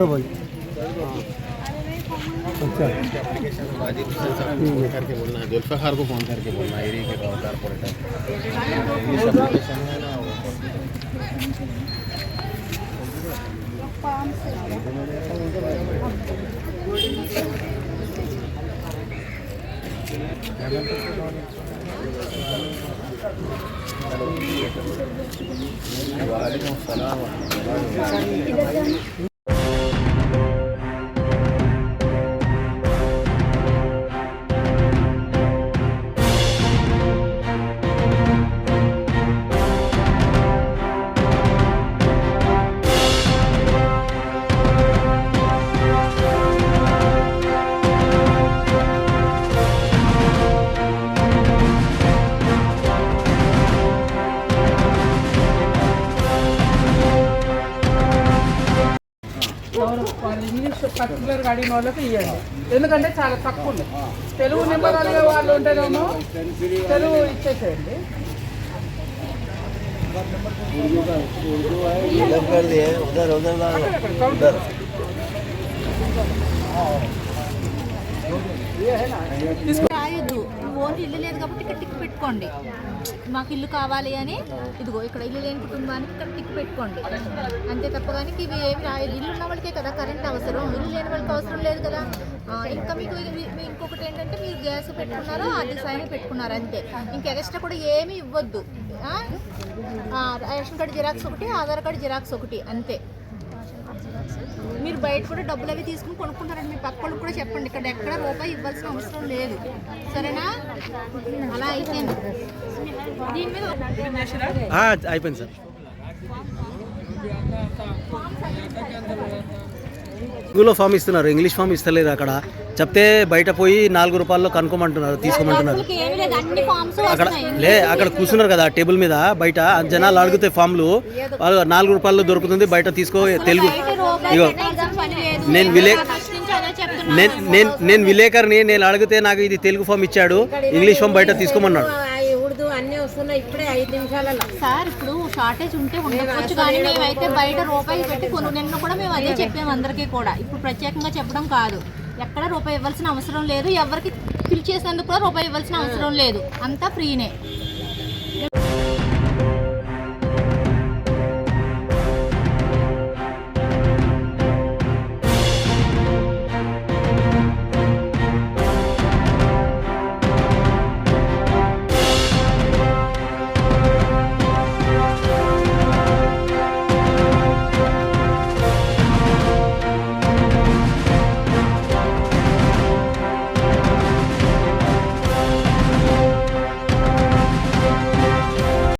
अच्छा एप्लीकेशन वाजिब फोन करके बोलना है, जुल्फ़िकार को फ़ोन करके बोलना है, एरिया के कॉर्पोरेटर इंग्लिश एप्लीकेशन है ना वालेकुम सलाम। ఇంగ్లీష్ పర్టికులర్ అడిగిన వాళ్ళకి ఇవ్వండి, ఎందుకంటే చాలా తక్కువ ఉంది. తెలుగు నెంబర్ అడిగే వాళ్ళు ఉంటేనేమో తెలుగు ఇచ్చేసేయండి. రాయొద్దు, ఓన్లీ ఇల్లు లేదు కాబట్టి ఇక్కడ టిక్ పెట్టుకోండి. మాకు ఇల్లు కావాలి అని, ఇదిగో ఇక్కడ ఇల్లు లేని కుటుంబానికి ఇక్కడ టిక్ పెట్టుకోండి అంతే తప్ప. కానీ ఇవి ఏమి రాయదు. ఇల్లు ఉన్న వాళ్ళకే కదా కరెంట్ అవసరం, ఇల్లు లేని వాళ్ళకి అవసరం లేదు కదా. ఇంకా మీకు ఇంకొకటి ఏంటంటే మీరు గ్యాస్ పెట్టుకున్నారో అది సైన్ పెట్టుకున్నారు అంతే. ఇంకా ఎక్స్ట్రా కూడా ఏమీ ఇవ్వద్దు. రేషన్ కార్డు జిరాక్స్ ఒకటి, ఆధార్ కార్డు జిరాక్స్ ఒకటి అంతే. మీరు బయట కూడా డబ్బులు అవి తీసుకుని కొనుక్కుంటారండి. మీ పక్క వాళ్ళకి కూడా చెప్పండి, ఇక్కడ ఎక్కడ రూపాయి ఇవ్వాల్సిన అవసరం లేదు, సరేనా? అలా అయిపోయింది. దీని మీద అయిపోయింది సార్. తెలుగులో ఫామ్ ఇస్తున్నారు, ఇంగ్లీష్ ఫామ్ ఇస్తలేదు. అక్కడ చెప్తే బయట పోయి 4 రూపాయల్లో కనుక్కోమంటున్నారు, తీసుకోమంటున్నారు. అక్కడ కూర్చున్నారు కదా టేబుల్ మీద, బయట జనాలు అడిగితే ఫామ్లు వాళ్ళు 4 రూపాయల్లో దొరుకుతుంది, బయట తీసుకో. తెలుగు ఇగో నేను విలేకర్ని, నేను అడిగితే నాకు ఇది తెలుగు ఫామ్ ఇచ్చాడు, ఇంగ్లీష్ ఫామ్ బయట తీసుకోమన్నాడు. సార్ ఇప్పుడు షార్టేజ్ ఉంటే ఉండవచ్చు, కానీ మేమైతే బయట రూపాయి పెట్టి నిన్న కూడా మేము అదే చెప్పాము అందరికీ కూడా. ఇప్పుడు ప్రత్యేకంగా చెప్పడం కాదు, ఎక్కడ రూపాయి ఇవ్వాల్సిన అవసరం లేదు, ఎవరికి ఫిల్ చేసేందుకు కూడా రూపాయి ఇవ్వాల్సిన అవసరం లేదు, అంతా ఫ్రీనే.